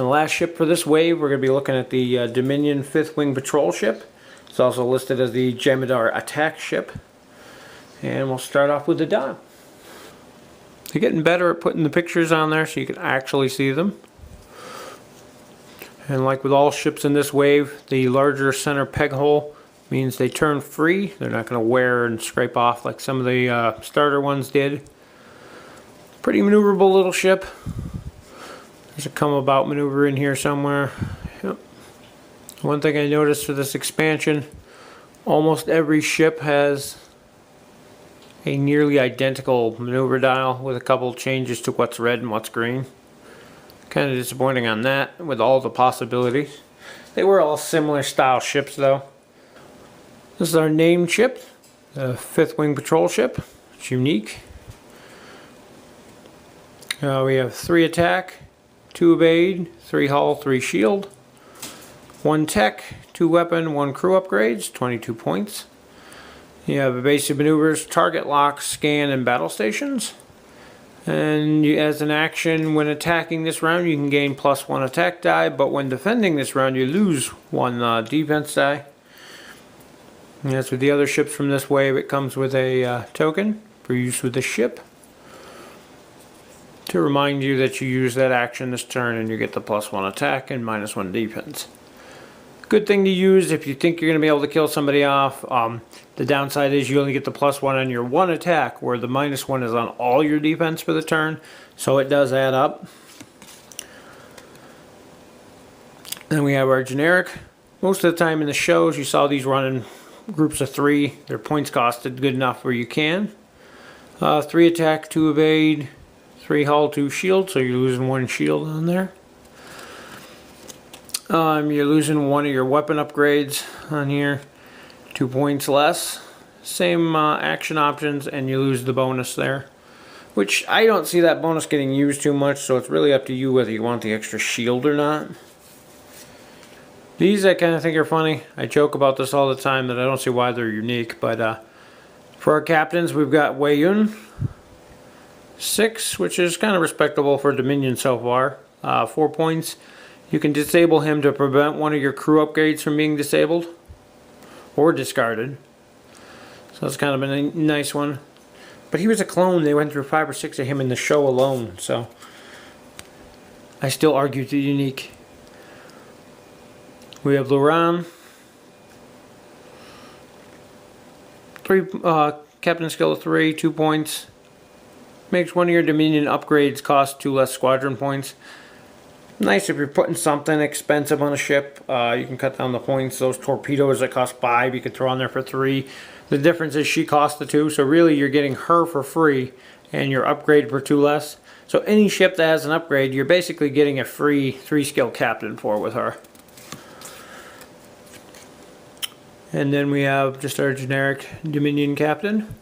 And the last ship for this wave, we're going to be looking at the Dominion 5th Wing Patrol ship. It's also listed as the Jem'Hadar attack ship. And we'll start off with the dial. They're getting better at putting the pictures on there so you can actually see them. And like with all ships in this wave, the larger center peg hole means they turn free. They're not going to wear and scrape off like some of the starter ones did. Pretty maneuverable little ship. There's a come about maneuver in here somewhere. Yep. One thing I noticed for this expansion, almost every ship has a nearly identical maneuver dial with a couple changes to what's red and what's green. Kind of disappointing on that with all the possibilities. They were all similar style ships though. This is our named ship, the 5th Wing Patrol ship. It's unique. We have 3 attack, 2 evade, 3 hull, 3 shield, 1 tech, 2 weapon, 1 crew upgrades, 22 points. You have basic maneuvers, target locks, scan, and battle stations. And as an action, when attacking this round, you can gain +1 attack die, but when defending this round, you lose 1 defense die. And as with the other ships from this wave, it comes with a token for use with the ship to remind you that you use that action this turn and you get the +1 attack and -1 defense. Good thing to use if you think you're going to be able to kill somebody off. The downside is you only get the +1 on your 1 attack, where the -1 is on all your defense for the turn, so it does add up. Then we have our generic. Most of the time in the shows you saw these running groups of 3. Their points costed good enough where you can. 3 attack, 2 evade, 3 hull, 2 shield, so you're losing 1 shield on there. You're losing 1 of your weapon upgrades on here, 2 points less. Same action options, and you lose the bonus there, which I don't see that bonus getting used too much, so it's really up to you whether you want the extra shield or not. These I kind of think are funny. I joke about this all the time that I don't see why they're unique, but for our captains we've got Wei Yun, 6, which is kind of respectable for Dominion so far, 4 points. You can disable him to prevent 1 of your crew upgrades from being disabled or discarded. So that's kind of a nice one. But he was a clone. They went through 5 or 6 of him in the show alone. So I still argue it's unique. We have Luran. 3 captain skill of 3, 2 points. Makes 1 of your Dominion upgrades cost 2 less squadron points. Nice if you're putting something expensive on a ship. You can cut down the points. Those torpedoes that cost 5, you can throw on there for 3. The difference is she costs the 2, so really you're getting her for free and your upgrade for 2 less. So any ship that has an upgrade, you're basically getting a free 3 skill captain for with her. And then we have just our generic Dominion captain.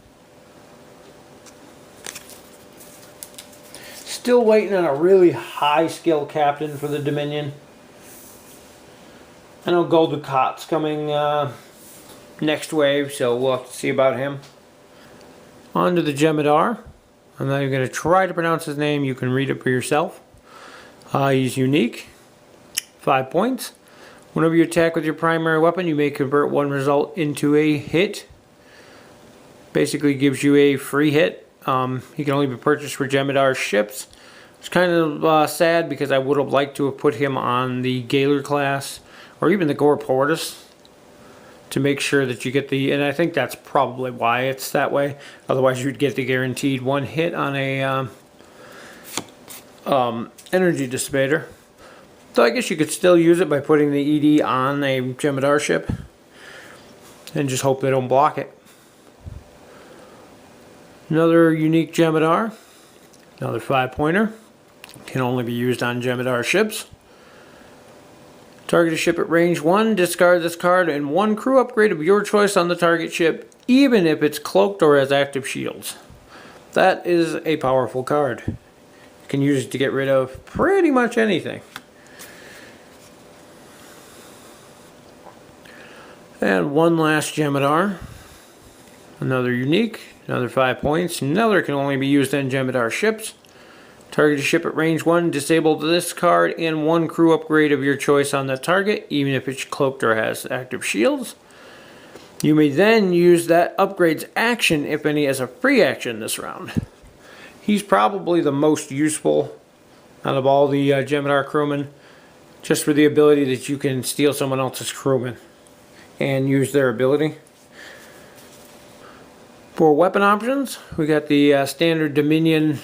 Still waiting on a really high skill captain for the Dominion. I know Gul Dukat's coming next wave, so we'll have to see about him. On to the Jem'Hadar. I'm not even going to try to pronounce his name. You can read it for yourself. He's unique. 5 points. Whenever you attack with your primary weapon, you may convert 1 result into a hit. Basically gives you a free hit. He can only be purchased for Jem'Hadar ships. It's kind of sad because I would have liked to have put him on the Gaylor class or even the Gore Portis to make sure that you get the, and I think that's probably why it's that way. Otherwise you'd get the guaranteed 1 hit on a energy dissipator. So I guess you could still use it by putting the ED on a Jem'Hadar ship and just hope they don't block it. Another unique Jem'Hadar, another 5-pointer, can only be used on Jem'Hadar ships. Target a ship at range 1, discard this card, and 1 crew upgrade of your choice on the target ship, even if it's cloaked or has active shields. That is a powerful card. You can use it to get rid of pretty much anything. And one last Jem'Hadar. Another unique, another 5 points. Another can only be used on Jem'Hadar ships. Targeted ship at range 1, disable this card and 1 crew upgrade of your choice on that target, even if it's cloaked or has active shields. You may then use that upgrade's action, if any, as a free action this round. He's probably the most useful out of all the Jem'Hadar crewmen, just for the ability that you can steal someone else's crewman and use their ability. For weapon options, we got the standard Dominion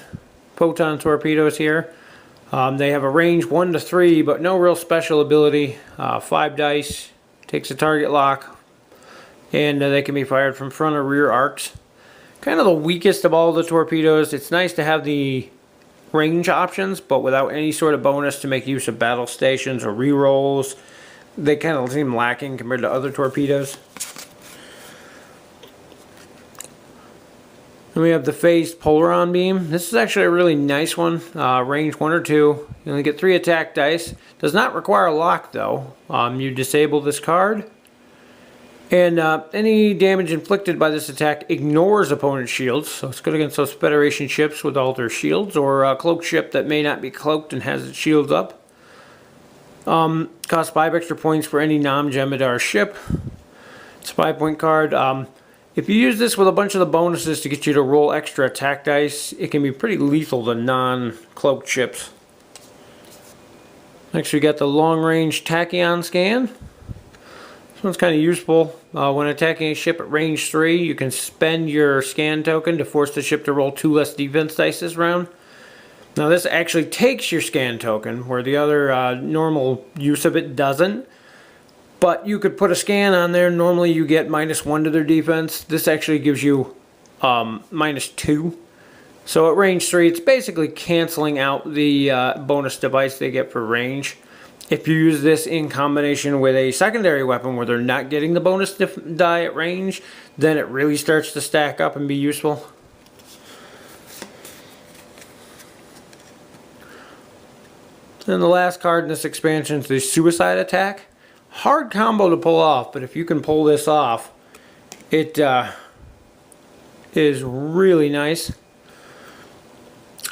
photon torpedoes here. They have a range 1 to 3, but no real special ability. 5 dice, takes a target lock, and they can be fired from front or rear arcs. Kind of the weakest of all the torpedoes. It's nice to have the range options, but without any sort of bonus to make use of battle stations or rerolls. They kind of seem lacking compared to other torpedoes. Then we have the phased polaron beam. This is actually a really nice one. Range 1 or 2. You only get 3 attack dice. Does not require a lock though. You disable this card. And any damage inflicted by this attack ignores opponent's shields. So it's good against those Federation ships with all their shields, or a cloaked ship that may not be cloaked and has its shields up. Costs 5 extra points for any non-Jem'Hadar ship. It's a 5-point card. If you use this with a bunch of the bonuses to get you to roll extra attack dice, it can be pretty lethal to non-cloaked ships. Next we got the long-range tachyon scan. This one's kind of useful. When attacking a ship at range 3, you can spend your scan token to force the ship to roll 2 less defense dice this round. Now this actually takes your scan token, where the other normal use of it doesn't. But you could put a scan on there. Normally you get -1 to their defense. This actually gives you -2. So at range 3, it's basically canceling out the bonus device they get for range. If you use this in combination with a secondary weapon where they're not getting the bonus die at range, then it really starts to stack up and be useful. And the last card in this expansion is the suicide attack. Hard combo to pull off, but if you can pull this off, it is really nice.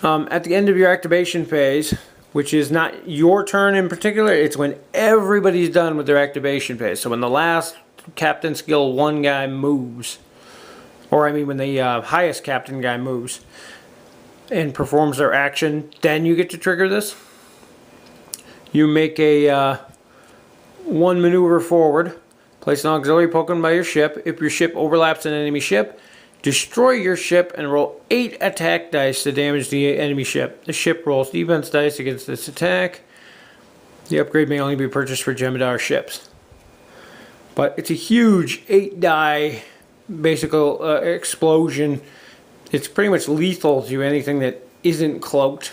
At the end of your activation phase, which is not your turn in particular, it's when everybody's done with their activation phase. So when the last Captain Skill 1 guy moves, or I mean when the highest Captain guy moves and performs their action, then you get to trigger this. You make a 1 maneuver forward, place an auxiliary Pokemon by your ship. If your ship overlaps an enemy ship, destroy your ship and roll 8 attack dice to damage the enemy ship. The ship rolls defense dice against this attack. The upgrade may only be purchased for Jem'Hadar ships. But it's a huge 8-die basic explosion. It's pretty much lethal to anything that isn't cloaked.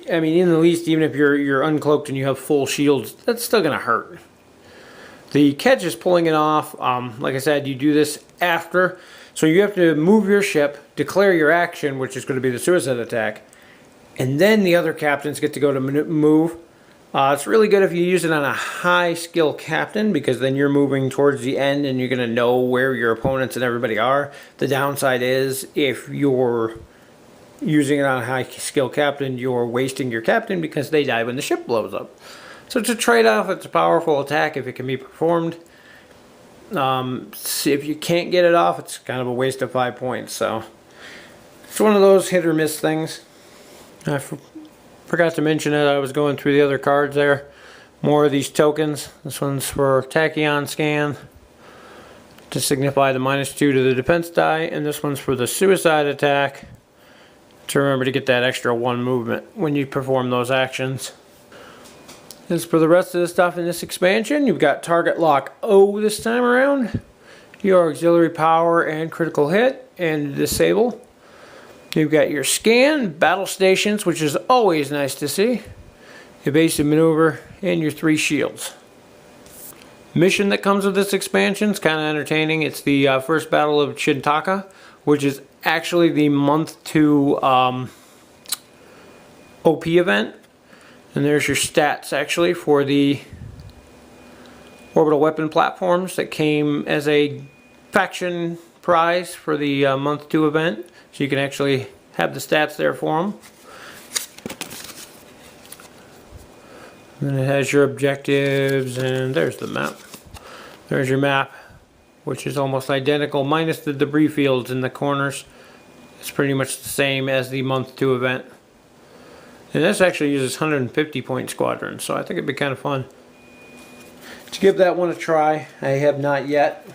I mean, in the least, even if you're uncloaked and you have full shields, that's still going to hurt. The catch is pulling it off. Like I said, you do this after. So you have to move your ship, declare your action, which is going to be the suicide attack, and then the other captains get to go to move. It's really good if you use it on a high skill captain, because then you're moving towards the end and you're going to know where your opponents and everybody are. The downside is if you're using it on a high skill captain, you're wasting your captain because they die when the ship blows up. So it's a trade-off. It's a powerful attack if it can be performed. If you can't get it off, it's kind of a waste of 5 points. So it's one of those hit or miss things. I forgot to mention it. I was going through the other cards there. More of these tokens. This one's for tachyon scan to signify the -2 to the defense die, and this one's for the suicide attack to remember to get that extra 1 movement when you perform those actions. As for the rest of the stuff in this expansion, you've got target lock O this time around, your auxiliary power and critical hit and disable. You've got your scan, battle stations, which is always nice to see, evasive maneuver, and your 3 shields. Mission that comes with this expansion is kind of entertaining. It's the first battle of Chintaka, which is actually the month 2 OP event. And there's your stats actually for the orbital weapon platforms that came as a faction prize for the month 2 event. So you can actually have the stats there for them. And then it has your objectives, and there's the map. There's your map, which is almost identical, minus the debris fields in the corners. It's pretty much the same as the month 2 event. And this actually uses 150 point squadrons, so I think it'd be kind of fun to give that one a try. I have not yet.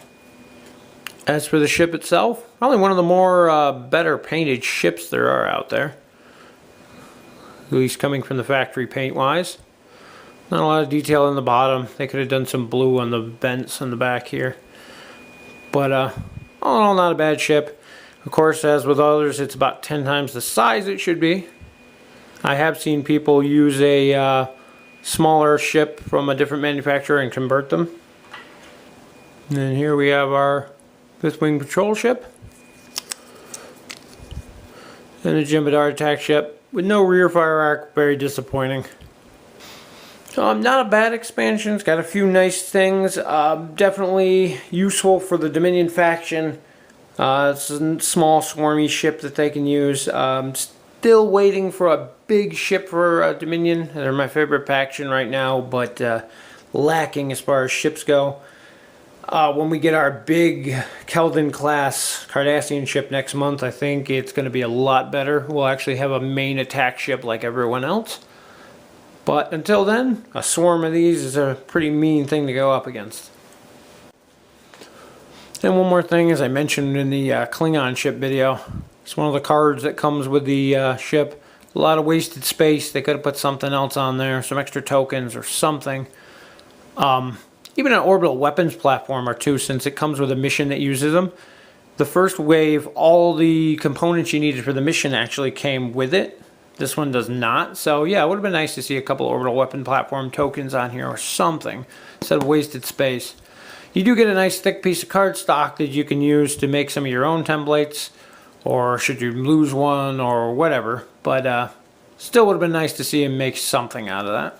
As for the ship itself, probably one of the more better painted ships there are out there. At least coming from the factory paint wise. Not a lot of detail in the bottom. They could have done some blue on the vents on the back here. But all in all, not a bad ship. Of course, as with others, it's about 10 times the size it should be. I have seen people use a smaller ship from a different manufacturer and convert them. And then here we have our 5th Wing Patrol ship. And a Jem'Hadar attack ship with no rear fire arc, very disappointing. Not a bad expansion, it's got a few nice things, definitely useful for the Dominion faction. It's a small swarmy ship that they can use. Still waiting for a big ship for Dominion. They're my favorite faction right now, but lacking as far as ships go. When we get our big Keldon class Cardassian ship next month, I think it's going to be a lot better. We'll actually have a main attack ship like everyone else. But until then, a swarm of these is a pretty mean thing to go up against. And one more thing, as I mentioned in the Klingon ship video, it's one of the cards that comes with the ship. A lot of wasted space. They could have put something else on there, some extra tokens or something. Even an orbital weapons platform or two, since it comes with a mission that uses them. The first wave, all the components you needed for the mission actually came with it. This one does not. So yeah, it would have been nice to see a couple orbital weapon platform tokens on here or something instead of wasted space. You do get a nice thick piece of cardstock that you can use to make some of your own templates, or should you lose one or whatever. But still would have been nice to see him make something out of that.